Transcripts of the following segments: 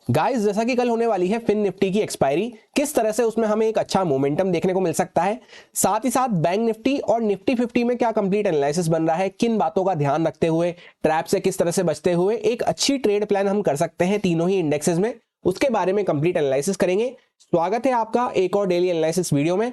Guys, जैसा कि कल होने वाली है फिन निफ्टी की एक्सपायरी, किस तरह से उसमें हमें एक अच्छा मोमेंटम देखने को मिल सकता है, साथ ही साथ बैंक निफ्टी और निफ्टी 50 में क्या कंप्लीट एनालिसिस बन रहा है, किन बातों का ध्यान रखते हुए, ट्रैप से किस तरह से बचते हुए एक अच्छी ट्रेड प्लान हम कर सकते हैं तीनों ही इंडेक्सेस में, उसके बारे में कंप्लीट एनालिसिस करेंगे। स्वागत है आपका एक और डेली एनालिसिस वीडियो में।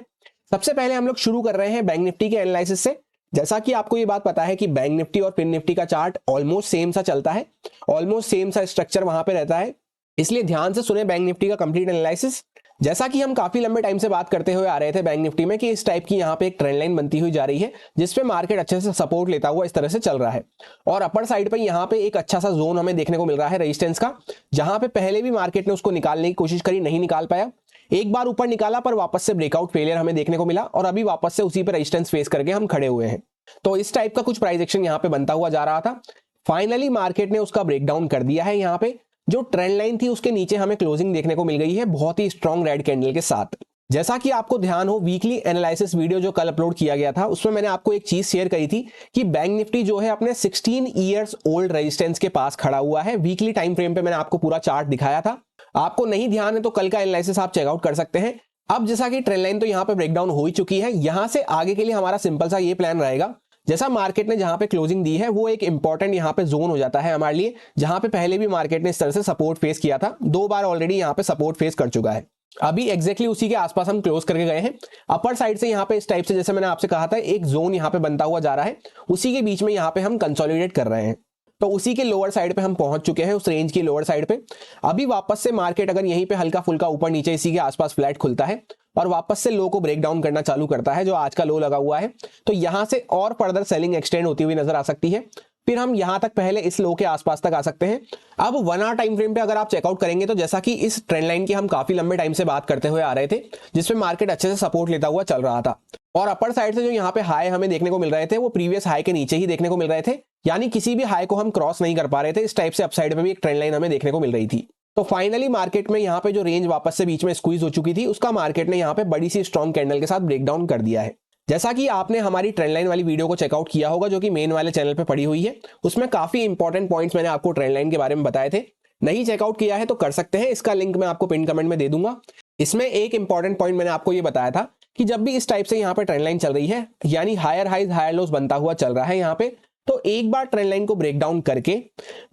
सबसे पहले हम लोग शुरू कर रहे हैं बैंक निफ्टी के एनालिसिस से। जैसा कि आपको ये बात पता है कि बैंक निफ्टी और फिन निफ्टी का चार्ट ऑलमोस्ट सेम सा चलता है, ऑलमोस्ट सेम सा स्ट्रक्चर वहां पे रहता है, इसलिए ध्यान से सुने बैंक निफ्टी का कंप्लीट एनालिसिस। जैसा कि हम काफी लंबे टाइम से बात करते हुए आ रहे थे बैंक निफ्टी में कि इस टाइप की यहाँ पे एक ट्रेंड लाइन बनती हुई जा रही है जिसपे मार्केट अच्छे से सपोर्ट लेता हुआ इस तरह से चल रहा है, और अपर साइड पे यहाँ पे एक अच्छा सा जोन हमें देखने को मिल रहा है रेजिस्टेंस का, जहां पे पहले भी मार्केट ने उसको निकालने की कोशिश करी, नहीं निकाल पाया। एक बार ऊपर निकाला पर वापस से ब्रेकआउट फेलियर हमें देखने को मिला और अभी वापस से उसी पर रेजिस्टेंस फेस करके हम खड़े हुए हैं। तो इस टाइप का कुछ प्राइस एक्शन यहाँ पे बनता हुआ जा रहा था। फाइनली मार्केट ने उसका ब्रेकडाउन कर दिया है। यहाँ पे जो ट्रेंड लाइन थी उसके नीचे हमें क्लोजिंग देखने को मिल गई है बहुत ही स्ट्रॉन्ग रेड कैंडल के साथ। जैसा कि आपको ध्यान हो, वीकली एनालिसिस वीडियो जो कल अपलोड किया गया था उसमें मैंने आपको एक चीज शेयर करी थी कि बैंक निफ्टी जो है अपने 16 इयर्स ओल्ड रेजिस्टेंस के पास खड़ा हुआ है। वीकली टाइम फ्रेम पे मैंने आपको पूरा चार्ट दिखाया था। आपको नहीं ध्यान है तो कल का एनालिसिस आप चेकआउट कर सकते हैं। अब जैसा कि ट्रेंड लाइन तो यहाँ पे ब्रेकडाउन हो ही चुकी है, यहां से आगे के लिए हमारा सिंपल सा ये प्लान रहेगा, जैसा मार्केट ने जहां पे क्लोजिंग दी है वो एक इंपॉर्टेंट यहाँ पे जोन हो जाता है हमारे लिए, जहां पे पहले भी मार्केट ने इस तरह से सपोर्ट फेस किया था, 2 बार ऑलरेडी यहाँ पे सपोर्ट फेस कर चुका है। अभी एग्जैक्टली उसी के आसपास हम क्लोज करके गए हैं। अपर साइड से यहाँ पे इस टाइप से, जैसे मैंने आपसे कहा था, एक जोन यहाँ पे बनता हुआ जा रहा है, उसी के बीच में यहाँ पे हम कंसोलिडेट कर रहे हैं। तो उसी के लोअर साइड पे हम पहुंच चुके हैं, उस रेंज की लोअर साइड पे। अभी वापस से मार्केट अगर यहीं पे हल्का फुल्का ऊपर नीचे इसी के आसपास फ्लैट खुलता है और वापस से लो को ब्रेक डाउन करना चालू करता है, जो आज का लो लगा हुआ है, तो यहां से और फर्दर सेलिंग एक्सटेंड होती हुई नजर आ सकती है। फिर हम यहां तक पहले इस लो के आसपास तक आ सकते हैं। अब 1 आवर टाइम फ्रेम पे अगर आप चेकआउट करेंगे तो जैसा कि इस ट्रेंड लाइन की हम काफी लंबे टाइम से बात करते हुए आ रहे थे, जिसमें मार्केट अच्छे से सपोर्ट लेता हुआ चल रहा था, और अपर साइड से जो यहाँ पे हाई हमें देखने को मिल रहे थे वो प्रीवियस हाई के नीचे ही देखने को मिल रहे थे, यानी किसी भी हाई को हम क्रॉस नहीं कर पा रहे थे। इस टाइप से अपसाइड में भी एक ट्रेंड लाइन हमें देखने को मिल रही थी। तो फाइनली मार्केट में यहाँ पे जो रेंज वापस से बीच में स्क्वीज हो चुकी थी उसका मार्केट ने यहाँ पे बड़ी सी स्ट्रॉन्ग कैंडल के साथ ब्रेकडाउन कर दिया है। जैसा कि आपने हमारी ट्रेंड लाइन वाली वीडियो को चेकआउट किया होगा जो कि मेन वाले चैनल पे पड़ी हुई है, उसमें काफी इंपॉर्टेंट पॉइंट्स मैंने आपको ट्रेंड लाइन के बारे में बताए थे। नहीं चेकआउट किया है तो कर सकते हैं, इसका लिंक मैं आपको पिन कमेंट में दे दूंगा। इसमें एक इंपॉर्टेंट पॉइंट मैंने आपको ये बताया था कि जब भी इस टाइप से यहाँ पे ट्रेंड लाइन चल रही है, यानी हायर हाइज हायर लोज बनता हुआ चल रहा है यहाँ पे, तो एक बार ट्रेंड लाइन को ब्रेक डाउन करके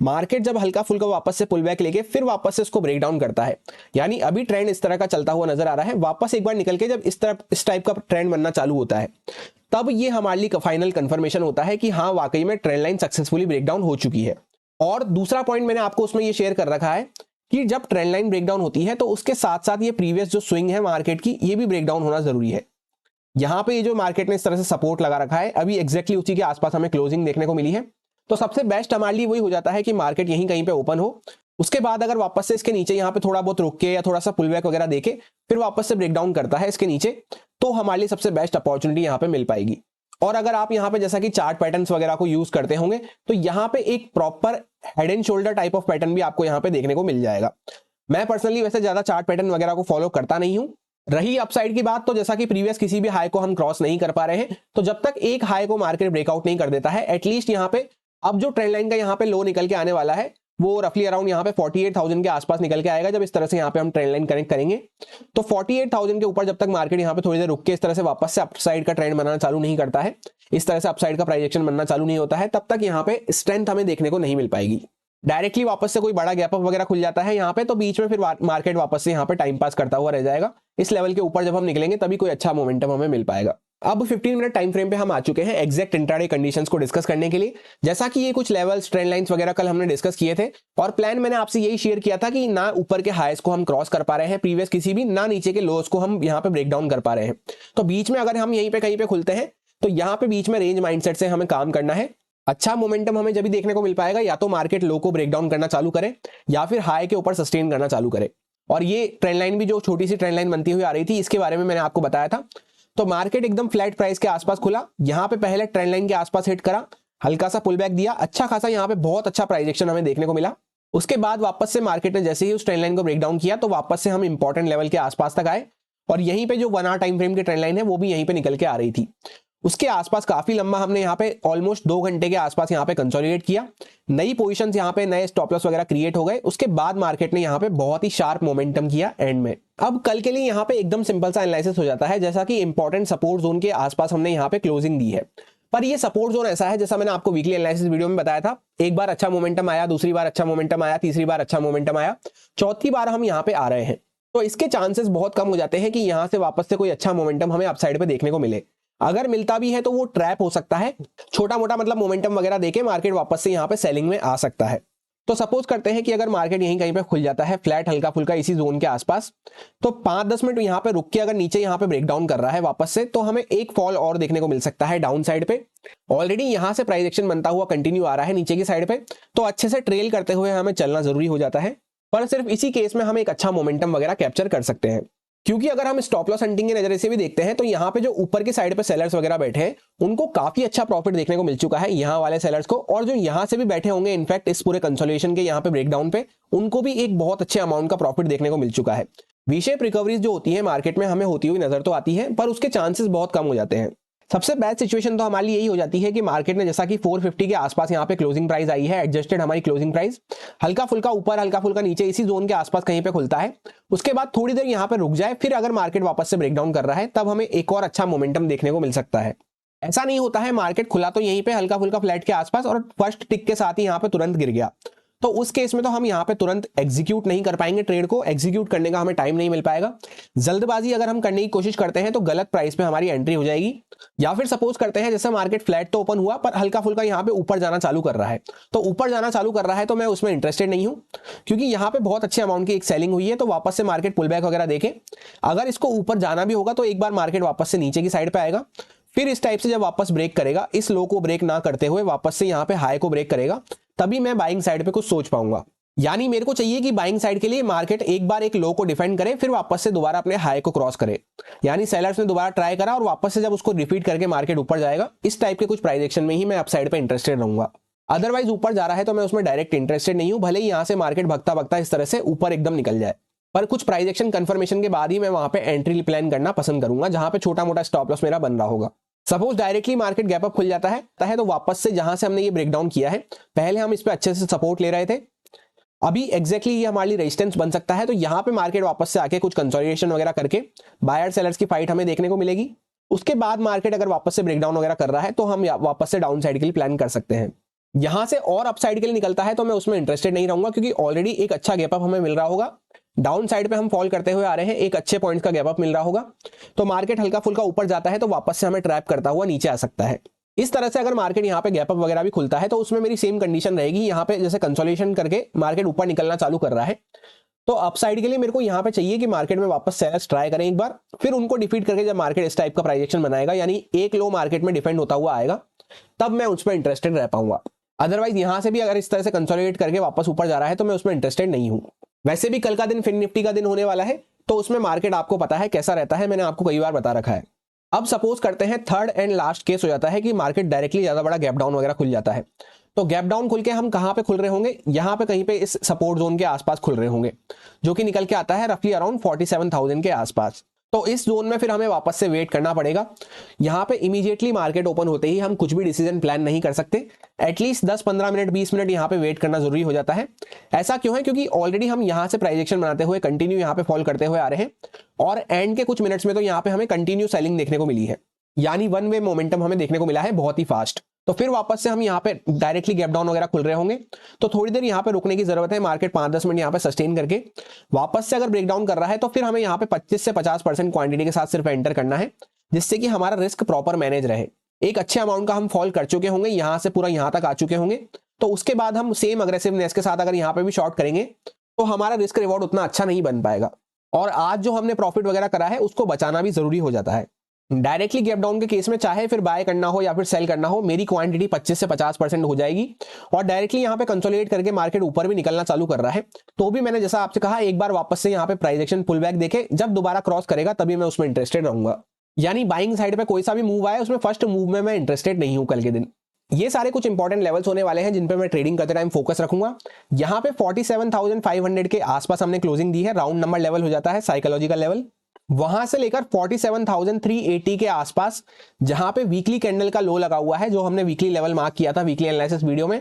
मार्केट जब हल्का फुल्का वापस से पुल बैक लेके फिर वापस से इसको ब्रेक डाउन करता है, यानी अभी ट्रेंड इस तरह का चलता हुआ नजर आ रहा है, वापस एक बार निकल के जब इस टाइप का ट्रेंड बनना चालू होता है, तब ये हमारे लिए फाइनल कंफर्मेशन होता है कि हाँ वाकई में trend line successfully break down हो चुकी है। और दूसरा पॉइंट मैंने आपको उसमें ये शेयर कर रखा है कि जब ट्रेंड लाइन ब्रेकडाउन होती है तो उसके साथ साथ ये प्रीवियस जो स्विंग है मार्केट की, ये भी ब्रेकडाउन होना जरूरी है। यहां पे ये जो मार्केट ने इस तरह से सपोर्ट लगा रखा है, अभी एग्जैक्टली उसी के आसपास हमें क्लोजिंग देखने को मिली है, तो सबसे बेस्ट हमारे लिए वही हो जाता है कि मार्केट यहीं कहीं पे ओपन हो, उसके बाद अगर वापस से इसके नीचे यहाँ पे थोड़ा बहुत रुक के या थोड़ा सा पुल बैक वगैरह देके फिर वापस से ब्रेकडाउन करता है इसके नीचे, तो हमारे लिए सबसे बेस्ट अपॉर्चुनिटी यहाँ पे मिल पाएगी। और अगर आप यहाँ पे जैसा कि चार्ट पैटर्न्स वगैरह को यूज करते होंगे तो यहाँ पे एक proper head and shoulder type of pattern भी आपको यहाँ पे देखने को मिल जाएगा। मैं पर्सनली वैसे ज्यादा चार्ट पैटर्न वगैरह को फॉलो करता नहीं हूं। रही अपसाइड की बात, तो जैसा कि प्रीवियस किसी भी हाई को हम क्रॉस नहीं कर पा रहे हैं, तो जब तक एक हाई को मार्केट ब्रेकआउट नहीं कर देता है, एटलीस्ट यहाँ पे अब जो ट्रेंड लाइन का यहाँ पे लो निकल के आने वाला है वो रफली अराउंड यहाँ पे 48,000 के आसपास निकल के आएगा। जब इस तरह से यहाँ पे हम ट्रेंड लाइन कनेक्ट करेंगे तो 48,000 के ऊपर जब तक मार्केट यहाँ पे थोड़ी देर रुक के इस तरह से वापस से अपसाइड का ट्रेंड बनाना चालू नहीं करता है, इस तरह से अपसाइड का प्राइजेक्शन बनना चालू नहीं होता है, तब तक यहाँ पे स्ट्रेंथ हमें देखने को नहीं मिल पाएगी। डायरेक्टली वापस से कोई बड़ा गैप अप वगैरह खुल जाता है यहाँ पे, तो बीच में फिर मार्केट वापस से यहाँ पे टाइम पास करता हुआ रह जाएगा। इस लेवल के ऊपर जब हम निकलेंगे तभी कोई अच्छा मोमेंटम हमें मिल पाएगा। अब 15 मिनट टाइम फ्रेम पे हम आ चुके हैं एग्जैक्ट इंट्राडे कंडीशंस को डिस्कस करने के लिए। जैसा कि ये कुछ लेवल्स ट्रेंड लाइंस वगैरह कल हमने डिस्कस किए थे, और प्लान मैंने आपसे यही शेयर किया था कि ना ऊपर के हाईस को हम क्रॉस कर पा रहे हैं प्रीवियस किसी भी, ना नीचे के लोस को हम यहाँ पे ब्रेक डाउन कर पा रहे हैं। तो बीच में अगर हम यहीं पे कहीं पे खुलते हैं तो यहाँ पे बीच में रेंज माइंडसेट से हमें काम करना है। अच्छा मोमेंटम हमें जब भी देखने को मिल पाएगा या तो मार्केट लो को ब्रेक डाउन करना चालू करे या फिर हाई के ऊपर सस्टेन करना चालू करे। और ये ट्रेंड लाइन भी जो छोटी सी ट्रेंड लाइन बनती हुई आ रही थी, इसके बारे में मैंने आपको बताया था। तो मार्केट एकदम फ्लैट प्राइस के आसपास खुला, यहाँ पे पहले ट्रेंड लाइन के आसपास हिट करा, हल्का सा पुल बैक दिया, अच्छा खासा यहाँ पे बहुत अच्छा प्राइस एक्शन हमें देखने को मिला। उसके बाद वापस से मार्केट ने जैसे ही उस ट्रेंड लाइन को ब्रेक डाउन किया तो वापस से हम इंपॉर्टेंट लेवल के आसपास तक आए, और यहीं पे जो 1 आवर टाइम फ्रेम की ट्रेंड लाइन है वो भी यहीं पे निकल के आ रही थी। उसके आसपास काफी लंबा हमने यहाँ पे ऑलमोस्ट 2 घंटे के आसपास यहाँ पे कंसोलिडेट किया, नई पोजीशंस यहाँ पे नए स्टॉप लॉस वगैरह क्रिएट हो गए। उसके बाद मार्केट ने यहाँ पे बहुत ही शार्प मोमेंटम किया एंड में। अब कल के लिए यहाँ पे एकदम सिंपल सा एनालिसिस हो जाता है, जैसा कि इंपॉर्टेंट सपोर्ट जोन के आसपास हमने यहाँ पे क्लोजिंग दी है। पर ये सपोर्ट जोन ऐसा है, जैसा मैंने आपको वीकली एनालिसिस वीडियो में बताया था, एक बार अच्छा मोमेंटम आया, दूसरी बार अच्छा मोमेंटम आया, तीसरी बार अच्छा मोमेंटम आया, चौथी बार हम यहाँ पे आ रहे हैं। तो इसके चांसेस बहुत कम हो जाते हैं कि यहाँ से वापस से कोई अच्छा मोमेंटम हमें अपसाइड पे देखने को मिले। अगर मिलता भी है तो वो ट्रैप हो सकता है, छोटा मोटा मतलब मोमेंटम वगैरह देके मार्केट वापस से यहाँ पे सेलिंग में आ सकता है। तो सपोज करते हैं कि अगर मार्केट यहीं कहीं पे खुल जाता है फ्लैट हल्का फुल्का इसी जोन के आसपास, तो 5-10 मिनट यहाँ पे रुक के अगर नीचे यहाँ पे ब्रेकडाउन कर रहा है वापस से, तो हमें एक फॉल और देखने को मिल सकता है डाउन साइड पे। ऑलरेडी यहाँ से प्राइस एक्शन बनता हुआ कंटिन्यू आ रहा है नीचे की साइड पे, तो अच्छे से ट्रेल करते हुए हमें चलना जरूरी हो जाता है। पर सिर्फ इसी केस में हम एक अच्छा मोमेंटम वगैरह कैप्चर कर सकते हैं, क्योंकि अगर हम स्टॉप लॉस हंटिंग के नजरिए से भी देखते हैं तो यहाँ पे जो ऊपर की साइड पे सेलर्स वगैरह बैठे हैं उनको काफी अच्छा प्रॉफिट देखने को मिल चुका है यहाँ वाले सेलर्स को, और जो यहाँ से भी बैठे होंगे इनफैक्ट इस पूरे कंसोलिडेशन के यहाँ पे ब्रेकडाउन पे, उनको भी एक बहुत अच्छे अमाउंट का प्रॉफिट देखने को मिल चुका है। वी शेप रिकवरीज जो होती है मार्केट में हमें होती हुई नजर तो आती है, पर उसके चांसेस बहुत कम हो जाते हैं। सबसे बैड सिचुएशन तो हमारी यही हो जाती है कि मार्केट ने जैसा कि 450 के आसपास यहाँ पे क्लोजिंग प्राइस आई है, एडजस्टेड हमारी क्लोजिंग प्राइस, हल्का फुल्का ऊपर हल्का फुल्का नीचे इसी जोन के आसपास कहीं पे खुलता है, उसके बाद थोड़ी देर यहाँ पे रुक जाए, फिर अगर मार्केट वापस से ब्रेकडाउन कर रहा है तब हमें एक और अच्छा मोमेंटम देखने को मिल सकता है। ऐसा नहीं होता है मार्केट खुला तो यहीं पे हल्का फुल्का फ्लैट के आसपास और फर्स्ट टिक के साथ ही यहाँ पे तुरंत गिर गया, तो उस केस में तो हम यहाँ पे तुरंत एग्जीक्यूट नहीं कर पाएंगे, ट्रेड को एग्जीक्यूट करने का हमें टाइम नहीं मिल पाएगा। जल्दबाजी अगर हम करने की कोशिश करते हैं तो गलत प्राइस पे हमारी एंट्री हो जाएगी। या फिर सपोज करते हैं जैसे मार्केट फ्लैट तो ओपन हुआ पर हल्का फुल्का यहाँ पे ऊपर जाना चालू कर रहा है, तो ऊपर जाना चालू कर रहा है तो मैं उसमें इंटरेस्टेड नहीं हूं, क्योंकि यहाँ पे बहुत अच्छे अमाउंट की एक सेलिंग हुई है, तो वापस से मार्केट पुल बैक वगैरह देखे। अगर इसको ऊपर जाना भी होगा तो एक बार मार्केट वापस से नीचे की साइड पे आएगा, फिर इस टाइप से जब वापस ब्रेक करेगा, इस लो को ब्रेक ना करते हुए वापस से यहाँ पे हाई को ब्रेक करेगा, तभी मैं बाइंग साइड पे कुछ सोच पाऊंगा। यानी मेरे को चाहिए कि बाइंग साइड के लिए मार्केट एक बार एक लो को डिफेंड करे, फिर वापस से दोबारा अपने हाई को क्रॉस करे। यानी सेलर्स ने दोबारा ट्राई करा और वापस से जब उसको रिपीट करके मार्केट ऊपर जाएगा, इस टाइप के कुछ प्राइस एक्शन में ही मैं अपसाइड पे इंटरेस्टेड रहूंगा। अदरवाइज ऊपर जा रहा है तो मैं उसमें डायरेक्ट इंटरेस्टेड नहीं हूं, भले ही यहां से मार्केट भगता भगता इस तरह से ऊपर एकदम निकल जाए, पर कुछ प्राइस एक्शन कंफर्मेशन के बाद ही मैं वहां पे एंट्री प्लान करना पसंद करूंगा, जहां पे छोटा मोटा स्टॉप लॉस मेरा बन रहा होगा। Suppose directly market gap up खुल जाता है तो वापस से जहां से हमने ये ब्रेकडाउन किया है, पहले हम इस पे अच्छे से सपोर्ट ले रहे थे, अभी एग्जैक्टली ये हमारे लिए रेजिस्टेंस बन सकता है, तो यहाँ पे मार्केट वापस से आके कुछ कंसोलिडेशन वगैरह करके बायर सेलर्स की फाइट हमें देखने को मिलेगी। उसके बाद मार्केट अगर वापस से ब्रेकडाउन वगैरह कर रहा है तो हम वापस से डाउन साइड के लिए प्लान कर सकते हैं। यहां से और अप साइड के लिए निकलता है तो मैं उसमें इंटरेस्टेड नहीं रहूंगा, क्योंकि ऑलरेडी एक अच्छा गैप अप हमें मिल रहा होगा, डाउन साइड पे हम फॉल करते हुए आ रहे हैं, एक अच्छे पॉइंट का गैप अप मिल रहा होगा, तो मार्केट हल्का फुल्का ऊपर जाता है तो वापस से हमें ट्रैप करता हुआ नीचे आ सकता है। इस तरह से अगर मार्केट यहाँ पे गैप अप वगैरह भी खुलता है तो उसमें मेरी सेम कंडीशन रहेगी, यहाँ पे जैसे कंसोलिडेशन करके मार्केट ऊपर निकलना चालू कर रहा है, तो अपसाइड के लिए मेरे को यहाँ पे चाहिए कि मार्केट में वापस सेलर्स ट्राई करें एक बार, फिर उनको डिफीट करके जब मार्केट इस टाइप का प्राइस एक्शन बनाएगा, यानी एक लो मार्केट में डिफेंड होता हुआ आएगा, तब मैं उस पर इंटरेस्टेड रह पाऊंगा। अदरवाइज यहाँ से भी अगर इस तरह से कंसोलिडेट करके वापस ऊपर जा रहा है तो मैं उसमें इंटरेस्टेड नहीं हूँ। वैसे भी कल का दिन फिन निफ्टी का दिन होने वाला है, तो उसमें मार्केट आपको पता है कैसा रहता है, मैंने आपको कई बार बता रखा है। अब सपोज करते हैं थर्ड एंड लास्ट केस हो जाता है कि मार्केट डायरेक्टली ज्यादा बड़ा गैप डाउन वगैरह खुल जाता है, तो गैप डाउन खुल के हम कहां पे खुल रहे होंगे, यहां पे कहीं पे इस सपोर्ट जोन के आसपास खुल रहे होंगे, जो कि निकल के आता है रफली अराउंड 47,000 के आसपास। तो इस जोन में फिर हमें वापस से वेट करना पड़ेगा। यहाँ पे इमीडिएटली मार्केट ओपन होते ही हम कुछ भी डिसीजन प्लान नहीं कर सकते, एटलीस्ट 10-15 मिनट 20 मिनट यहाँ पे वेट करना जरूरी हो जाता है। ऐसा क्यों है, क्योंकि ऑलरेडी हम यहाँ से प्राइस एक्शन बनाते हुए कंटिन्यू यहाँ पे फॉल करते हुए आ रहे हैं, और एंड के कुछ मिनट्स में तो यहाँ पे हमें कंटिन्यू सेलिंग देखने को मिली है, यानी वन वे मोमेंटम हमें देखने को मिला है बहुत ही फास्ट। तो फिर वापस से हम यहाँ पे डायरेक्टली गैप डाउन वगैरह खुल रहे होंगे, तो थोड़ी देर यहाँ पे रुकने की जरूरत है, मार्केट 5-10 मिनट यहाँ पे सस्टेन करके वापस से अगर ब्रेकडाउन कर रहा है तो फिर हमें यहाँ पे 25 से 50% क्वांटिटी के साथ सिर्फ एंटर करना है, जिससे कि हमारा रिस्क प्रॉपर मैनेज रहे। एक अच्छे अमाउंट का हम फॉल कर चुके होंगे, यहाँ से पूरा यहाँ तक आ चुके होंगे, तो उसके बाद हम सेम अग्रेसिवनेस के साथ अगर यहाँ पे भी शॉर्ट करेंगे तो हमारा रिस्क रिवॉर्ड उतना अच्छा नहीं बन पाएगा, और आज जो हमने प्रॉफिट वगैरह करा है उसको बचाना भी जरूरी हो जाता है। डायरेक्टली गैप डाउन के केस में चाहे फिर बाय करना हो या फिर सेल करना हो, मेरी क्वांटिटी 25 से 50% हो जाएगी, और डायरेक्टली यहाँ पे कंसोलिडेट करके मार्केट ऊपर भी निकलना चालू कर रहा है, तो भी मैंने जैसा आपसे कहा एक बार वापस से यहाँ पे प्राइस एक्शन पुल बैक देखे, जब दोबारा क्रॉस करेगा तभी मैं उसमें इंटरेस्टेड रहूंगा। यानी बाइंग साइड पे कोई सा भी मूव आया उसमें फर्स्ट मूव में मैं इंटरेस्टेड नहीं हूं कल के दिन। ये सारे कुछ इंपॉर्टेंट लेवल्स होने वाले हैं जिन पे मैं ट्रेडिंग करते टाइम फोकस रखूंगा। यहाँ पे 47,500 के आसपास हमने क्लोजिंग दी है, राउंड नंबर लेवल हो जाता है, साइकोलॉजिकल लेवल। वहां से लेकर 47,380 के आसपास, जहां पे वीकली कैंडल का लो लगा हुआ है, जो हमने वीकली लेवल मार्क किया था वीकली एनालिसिस वीडियो में,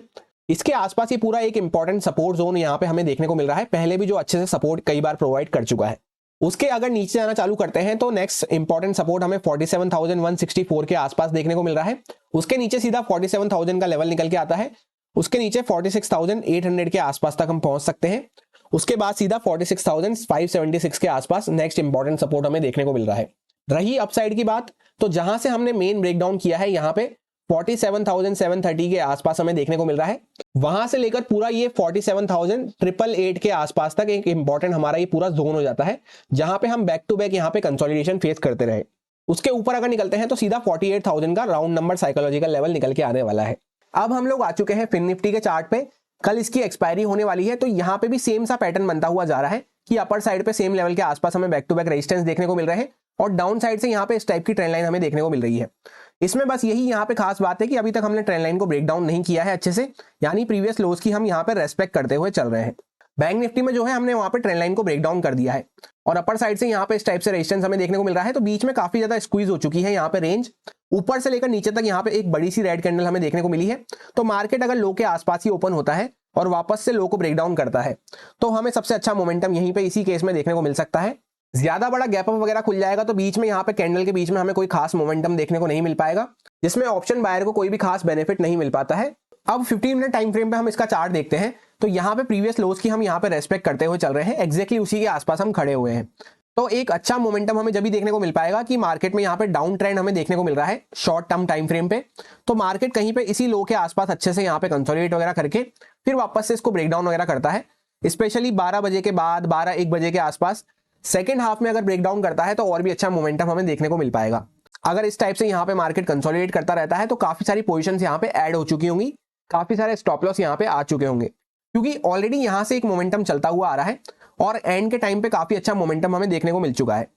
इसके आसपास ये पूरा एक इंपॉर्टेंट सपोर्ट जोन यहाँ पे हमें देखने को मिल रहा है। पहले भी जो अच्छे से सपोर्ट कई बार प्रोवाइड कर चुका है। उसके अगर नीचे जाना चालू करते हैं तो नेक्स्ट इंपॉर्टेंट सपोर्ट हमें 47,164 के आसपास देखने को मिल रहा है। उसके नीचे सीधा 47,000 का लेवल निकल के आता है। उसके नीचे 46,800 के आसपास तक हम पहुंच सकते हैं। उसके बाद सीधा 46,576 के आसपास नेक्स्ट इंपॉर्टेंट सपोर्ट हमें देखने को मिल रहा है। रही अपसाइड की बात, तो जहां से हमने मेन ब्रेकडाउन किया है, यहाँ पे 47,730 के आसपास हमें देखने को मिल रहा है। वहां से लेकर पूरा ये 47,888 के आसपास तक एक इंपॉर्टेंट हमारा ये पूरा जोन हो जाता है, जहां पे हम बैक टू बैक यहाँ पे कंसोलिडेशन फेस करते रहे। उसके ऊपर अगर निकलते हैं तो सीधा 48,000 का राउंड नंबर साइकोलॉजिकल लेवल निकल के आने वाला है। अब हम लोग आ चुके हैं फिन निफ्टी के चार्ट पे। कल इसकी एक्सपायरी होने वाली है, तो यहाँ पे भी सेम सा पैटर्न बनता हुआ जा रहा है कि अपर साइड पे सेम लेवल के आसपास हमें बैक टू बैक रेजिस्टेंस देखने को मिल रहे हैं और डाउन साइड से यहाँ पे इस टाइप की ट्रेंड लाइन हमें देखने को मिल रही है। इसमें बस यही यहाँ पे खास बात है कि अभी तक हमने ट्रेंड लाइन को ब्रेक डाउन नहीं किया है अच्छे से, यानी प्रीवियस लोज की हम यहाँ पे रेस्पेक्ट करते हुए चल रहे हैं। बैंक निफ्टी में जो है हमने वहां पे ट्रेंड लाइन को ब्रेक डाउन कर दिया है और अपर साइड से यहाँ पे इस टाइप से रेजिस्टेंस हमें देखने को मिल रहा है। तो बीच में काफी ज्यादा स्क्वीज हो चुकी है यहाँ पे रेंज, ऊपर से लेकर नीचे तक यहाँ पे एक बड़ी सी रेड कैंडल हमें देखने को मिली है। तो मार्केट अगर लो के आसपास ही ओपन होता है और वापस से लो को ब्रेक डाउन करता है तो हमें सबसे अच्छा मोमेंटम यहीं पे इसी केस में देखने को मिल सकता है। ज्यादा बड़ा गैप अप वगैरह खुल जाएगा तो बीच में यहाँ पे कैंडल के बीच में हमें कोई खास मोमेंटम देखने को नहीं मिल पाएगा, जिसमें ऑप्शन बायर को कोई भी खास बेनिफिट नहीं मिल पाता है। अब 15 मिनट टाइम फ्रेम पे हम इसका चार्ट देखते हैं, तो यहाँ पे प्रीवियस लोज की हम यहाँ पे रेस्पेक्ट करते हुए चल रहे हैं, एग्जैक्टली उसी के आसपास हम खड़े हुए हैं। तो एक अच्छा मोमेंटम हमें जब भी देखने को मिल पाएगा कि मार्केट में यहाँ पे डाउन ट्रेंड हमें देखने को मिल रहा है शॉर्ट टर्म टाइम फ्रेम पे, तो मार्केट कहीं पे इसी लो के आसपास अच्छे से यहाँ पे कंसोलिडेट वगैरह करके फिर वापस से इसको ब्रेकडाउन वगैरह करता है। स्पेशली 12 बजे के बाद 12-1 बजे के आसपास सेकेंड हाफ में अगर ब्रेकडाउन करता है तो और भी अच्छा मोमेंटम हमें देखने को मिल पाएगा। अगर इस टाइप से यहाँ पे मार्केट कंसोलिडेट करता रहता है तो काफी सारी पोजीशंस यहाँ पे ऐड हो चुकी होंगी, काफी सारे स्टॉप लॉस यहाँ पे आ चुके होंगे, क्योंकि ऑलरेडी यहाँ से एक मोमेंटम चलता हुआ आ रहा है और एंड के टाइम पे काफी अच्छा मोमेंटम हमें देखने को मिल चुका है।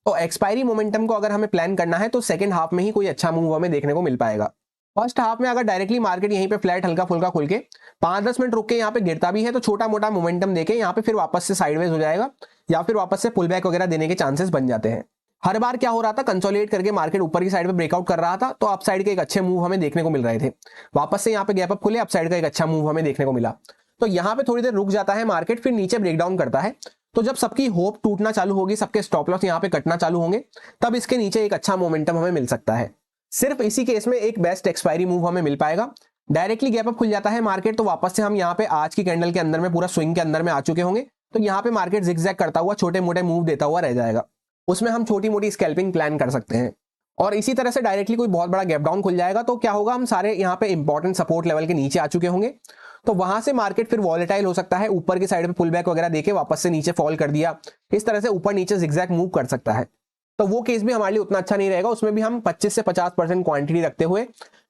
तो एक्सपायरी मोमेंटम को अगर हमें प्लान करना है तो सेकंड हाफ में ही कोई अच्छा मूव हमें देखने को मिल पाएगा। फर्स्ट हाफ में अगर डायरेक्टली मार्केट यहीं पे फ्लैट हल्का फुल्का खुल के 5-10 मिनट रुक के यहाँ पे गिरता भी है तो छोटा मोटा मोमेंटम देके यहाँ पे फिर वापस से साइडवेज हो जाएगा या फिर वापस से पुल बैक वगैरह देने के चांसेस बन जाते हैं। हर बार क्या हो रहा था, कंसोलिडेट करके मार्केट ऊपर की साइड पे ब्रेकआउट कर रहा था तो अप साइड के एक अच्छे मूव हमें देखने को मिल रहे थे, वापस से यहाँ पे गैप अप खुले, अप साइड का एक अच्छा मूव हमें देखने को मिला। तो यहाँ पे थोड़ी देर रुक जाता है मार्केट, फिर नीचे ब्रेकडाउन करता है। तो जब सबकी होप टूटना चालू होगी, सबके स्टॉप लॉस यहाँ पे कटना चालू होंगे, तब इसके नीचे एक अच्छा मोमेंटम हमें मिल सकता है। सिर्फ इसी केस में एक बेस्ट एक्सपायरी मूव हमें मिल पाएगा। डायरेक्टली गैप अप खुल जाता है मार्केट तो वापस से हम यहाँ पे आज की कैंडल के अंदर में पूरा स्विंग के अंदर में आ चुके होंगे, तो यहाँ पे मार्केट जिगजैग करता हुआ छोटे मोटे मूव देता हुआ रह जाएगा, उसमें हम छोटी मोटी स्कैल्पिंग प्लान कर सकते हैं। और इसी तरह से डायरेक्टली कोई बहुत बड़ा गैप डाउन खुल जाएगा तो क्या होगा, हम सारे यहाँ पे इंपॉर्टेंट सपोर्ट लेवल के नीचे आ चुके होंगे, तो वहां से मार्केट फिर वॉलेटाइल हो सकता है, ऊपर की साइड पे पुल बैक वगैरह देके वापस से नीचे फॉल कर दिया, इस तरह से ऊपर नीचे जिगजैग मूव कर सकता है। तो वो केस भी हमारे लिए उतना अच्छा नहीं रहेगा, उसमें भी हम 25 से 50% क्वांटिटी रखते हुए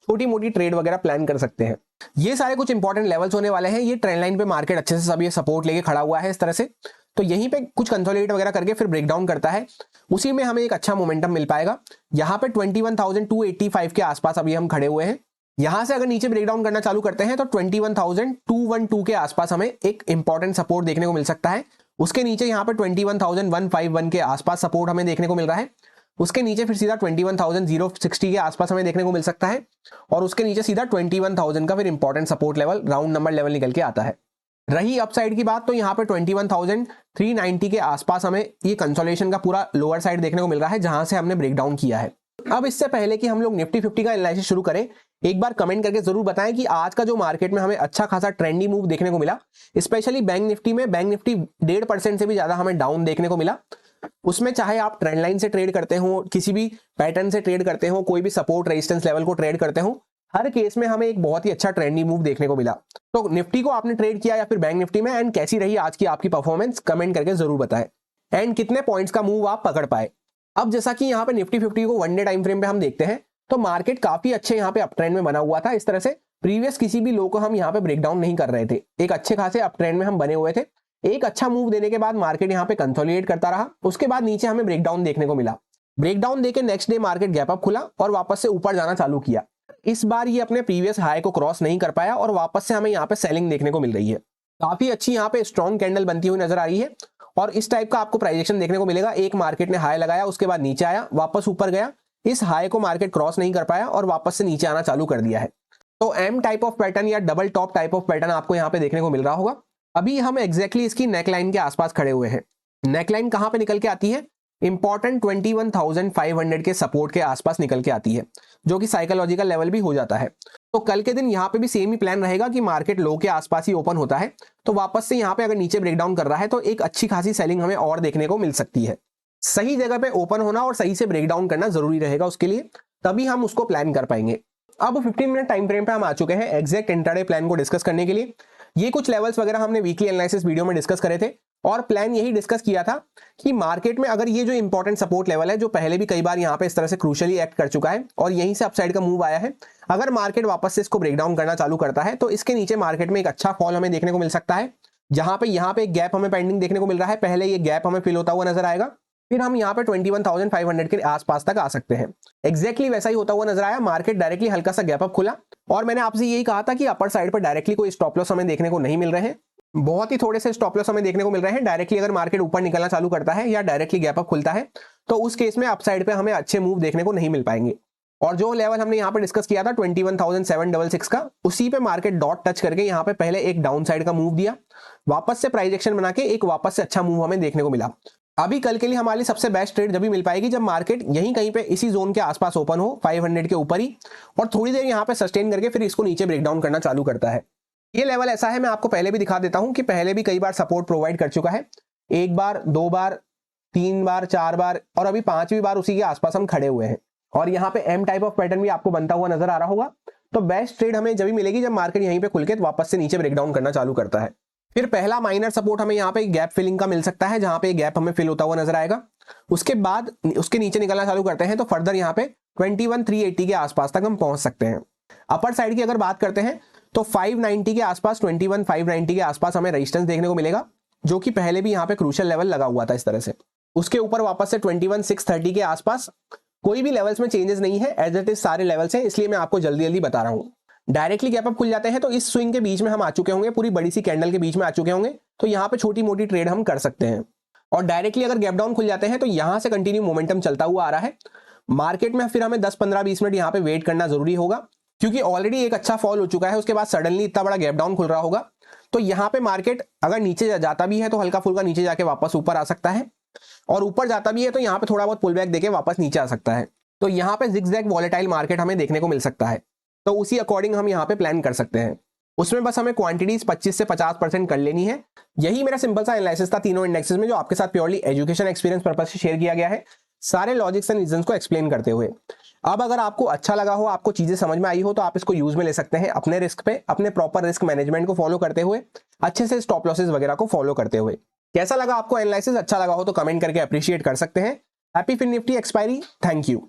छोटी मोटी ट्रेड वगैरह प्लान कर सकते हैं। ये सारे कुछ इंपॉर्टेंट लेवल्स होने वाले हैं। ये ट्रेंड लाइन पे मार्केट अच्छे से सब ये सपोर्ट लेके खड़ा हुआ है इस तरह से, तो यहीं पे कुछ कंसोलिडेट वगैरह करके फिर ब्रेकडाउन करता है, उसी में हमें एक अच्छा मोमेंटम मिल पाएगा। यहाँ पे 21,285 के आसपास अभी हम खड़े हुए हैं। यहां से अगर नीचे ब्रेकडाउन करना चालू करते हैं तो 21,212 के आसपास हमें एक इंपॉर्टेंट सपोर्ट देखने को मिल सकता है। उसके नीचे यहाँ पे 21,151 के आसपास सपोर्ट हमें देखने को मिल रहा है। उसके नीचे फिर सीधा 21,060 के आसपास हमें देखने को मिल सकता है और उसके नीचे सीधा 21,000 का फिर important support level round number level निकल के आता है। रही अपसाइड की बात तो यहाँ पे 21,390 के आसपास हमें ये कंसोलिडेशन का पूरा लोअर साइड देखने को मिल रहा है, जहां से हमने ब्रेकडाउन किया है। अब इससे पहले कि हम लोग निफ्टी 50 का एनालिसिस शुरू करें, एक बार कमेंट करके जरूर बताएं कि आज का जो मार्केट में हमें अच्छा खासा ट्रेंडी मूव देखने को मिला, स्पेशली बैंक निफ्टी में, बैंक निफ्टी 1.5% से भी ज्यादा हमें डाउन देखने को मिला। उसमें चाहे आप ट्रेंड लाइन से ट्रेड करते हो, किसी भी पैटर्न से ट्रेड करते हो, कोई भी सपोर्ट रेजिस्टेंस लेवल को ट्रेड करते हो, हर केस में हमें एक बहुत ही अच्छा ट्रेंडी मूव देखने को मिला। तो निफ्टी को आपने ट्रेड किया या फिर बैंक निफ्टी में, एंड कैसी रही आज की आपकी परफॉर्मेंस, कमेंट करके जरूर बताएं, एंड कितने पॉइंट्स का मूव आप पकड़ पाए। अब जैसा कि यहाँ पे निफ्टी 50 को 1 डे टाइम फ्रेम पे हम देखते हैं तो मार्केट काफी अच्छे यहाँ पे अप ट्रेंड में बना हुआ था। इस तरह से प्रीवियस किसी भी लो को हम यहाँ पे ब्रेकडाउन नहीं कर रहे थे, एक अच्छे खासे अप ट्रेंड में हम बने हुए थे। एक अच्छा मूव देने के बाद मार्केट यहाँ पे कंसोलिडेट करता रहा, उसके बाद नीचे हमें ब्रेकडाउन देखने को मिला। ब्रेकडाउन देके next day market gap up खुला और वापस से ऊपर जाना चालू किया। इस बार ये अपने प्रीवियस हाई को क्रॉस नहीं कर पाया और वापस से हमें यहाँ पे सेलिंग देखने को मिल रही है। काफी अच्छी यहाँ पे स्ट्रॉन्ग कैंडल बनती हुई नजर आ रही है और इस टाइप का आपको प्राइजेक्शन देखने को मिलेगा। एक मार्केट ने हाई लगाया, उसके बाद नीचे आया, वापस ऊपर गया, इस हाई को मार्केट क्रॉस नहीं कर पाया और वापस से नीचे आना चालू कर दिया है। तो एम टाइप ऑफ पैटर्न या double top type of pattern आपको यहाँ पे देखने को मिल रहा होगा। अभी हम एग्जैक्टली इसकी नेकलाइन के आसपास खड़े हुए हैं। नेकलाइन कहां पे निकल के आती है? इंपॉर्टेंट 21,500 के सपोर्ट के आसपास निकल के आती है, जो कि साइकोलॉजिकल लेवल भी हो जाता है। तो कल के दिन यहाँ पे भी सेम ही प्लान रहेगा कि मार्केट लो के आसपास ही ओपन होता है, तो वापस से यहाँ पे अगर नीचे ब्रेकडाउन कर रहा है तो एक अच्छी खासी सेलिंग हमें और देखने को मिल सकती है। सही जगह पे ओपन होना और सही से ब्रेकडाउन करना जरूरी रहेगा उसके लिए, तभी हम उसको प्लान कर पाएंगे। अब 15 मिनट टाइम फ्रेम पे हम आ चुके हैं एग्जैक्ट इंट्राडे प्लान को डिस्कस करने के लिए। ये कुछ लेवल्स वगैरह हमने वीकली एनालिसिस वीडियो में डिस्कस करे थे और प्लान यही डिस्कस किया था कि मार्केट में अगर ये जो इंपॉर्टेंट सपोर्ट लेवल है, जो पहले भी कई बार यहाँ पे इस तरह से क्रूशियली एक्ट कर चुका है और यहीं से अपसाइड का मूव आया है, अगर मार्केट वापस से इसको ब्रेकडाउन करना चालू करता है तो इसके नीचे मार्केट में एक अच्छा फॉल हमें देखने को मिल सकता है। जहां पे यहाँ पे एक गैप हमें पेंडिंग देखने को मिल रहा है, पहले ये गैप हमें फिल होता हुआ नजर आएगा, फिर हम यहाँ पे 21,500 के आसपास तक आ सकते हैं। एग्जैक्टली वैसा ही होता हुआ नजर आया। मार्केट डायरेक्टली हल्का सा गैप अप खुला और मैंने आपसे यही कहा था कि अपर साइड पर डायरेक्टली कोई स्टॉप लॉस हमें देखने को नहीं मिल रहे हैं, बहुत ही थोड़े से स्टॉप लॉस हमें देखने को मिल रहे हैं। डायरेक्टली अगर मार्केट ऊपर निकलना चालू करता है या डायरेक्टली गैप अप खुलता है तो उस केस में अपसाइड पे हमें अच्छे मूव देखने को नहीं मिल पाएंगे। और जो लेवल हमने यहाँ पे डिस्कस किया था 21,766 का, उसी पे मार्केट डॉट टच करके यहाँ पे पहले एक डाउन साइड का मूव दिया, वापस से प्राइस एक्शन बना के एक वापस से अच्छा मूव हमें देखने को मिला। अभी कल के लिए हमारी सबसे बेस्ट ट्रेड जब भी मिल पाएगी जब मार्केट यहीं कहीं पे इसी जोन के आसपास ओपन हो 500 के ऊपर ही, और थोड़ी देर यहाँ पे सस्टेन करके फिर इसको नीचे ब्रेकडाउन करना चालू करता है। ये लेवल ऐसा है, मैं आपको पहले भी दिखा देता हूं कि पहले भी कई बार सपोर्ट प्रोवाइड कर चुका है, एक बार, दो बार, तीन बार, चार बार और अभी पांचवी बार उसी के आसपास हम खड़े हुए हैं। और यहाँ पे एम टाइप ऑफ पैटर्न भी आपको बनता हुआ नजर आ रहा होगा। तो बेस्ट ट्रेड हमें जब भी मिलेगी जब मार्केट यहीं पे खुल के वापस से नीचे ब्रेकडाउन करना चालू करता है। फिर पहला माइनर सपोर्ट हमें यहाँ पे गैप फिलिंग का मिल सकता है, जहां पे गैप हमें फिल होता हुआ नजर आएगा। उसके बाद उसके नीचे निकलना चालू करते हैं तो फर्दर यहाँ पे 21,380 के आसपास तक हम पहुंच सकते हैं। अपर साइड की अगर बात करते हैं तो 590 के आसपास, 21,590 के आसपास हमें रेजिस्टेंस देखने को मिलेगा, जो कि पहले भी यहाँ पे क्रूशियल लेवल लगा हुआ था इस तरह से। उसके ऊपर वापस से 21,630 के आसपास कोई भी लेवल्स में चेंजेस नहीं है, एज इट इज सारे लेवल्स हैं, इसलिए मैं आपको जल्दी जल्दी बता रहा हूँ। डायरेक्टली गैप अप खुल जाते हैं तो इस स्विंग के बीच में हम आ चुके होंगे, पूरी बड़ी सी कैंडल के बीच में आ चुके होंगे, तो यहाँ पे छोटी मोटी ट्रेड हम कर सकते हैं। और डायरेक्टली अगर गैप डाउन खुल जाते हैं तो यहाँ से कंटिन्यू मोमेंटम चलता हुआ आ रहा है मार्केट में, फिर हमें 10, 15, 20 मिनट यहाँ पे वेट करना जरूरी होगा, क्योंकि ऑलरेडी एक अच्छा फॉल हो चुका है, उसके बाद सडनली इतना बड़ा गैप डाउन खुल रहा होगा। तो यहाँ पे मार्केट अगर नीचे जाता भी है तो हल्का फुल्का नीचे जाके वापस ऊपर आ सकता है, और ऊपर जाता भी है तो यहाँ पे थोड़ा बहुत पुल बैक देके वापस नीचे आ सकता है। तो यहाँ पे जिगजैग वॉलेटाइल मार्केट हमें देखने को मिल सकता है, तो उसी अकॉर्डिंग हम यहाँ पे प्लान कर सकते हैं। उसमें बस हमें क्वांटिटीज 25 से 50% कर लेनी है। यही मेरा सिंपल सा एनालिसिस था तीनों इंडेक्सेस में, जो आपके साथ प्योरली एजुकेशन एक्सपीरियंस पर्पस से शेयर किया गया है, सारे लॉजिक्स एंड रीजंस को एक्सप्लेन करते हुए। अब अगर आपको अच्छा लगा हो, आपको चीजें समझ में आई हो, तो आप इसको यूज में ले सकते हैं अपने रिस्क पे, अपने प्रॉपर रिस्क मैनेजमेंट को फॉलो करते हुए, अच्छे से स्टॉप लॉसेस वगैरह को फॉलो करते हुए। कैसा लगा आपको एनालिसिस? अच्छा लगा हो तो कमेंट करके अप्रिशिएट कर सकते हैं। Happy FinNifty expiry. Thank you.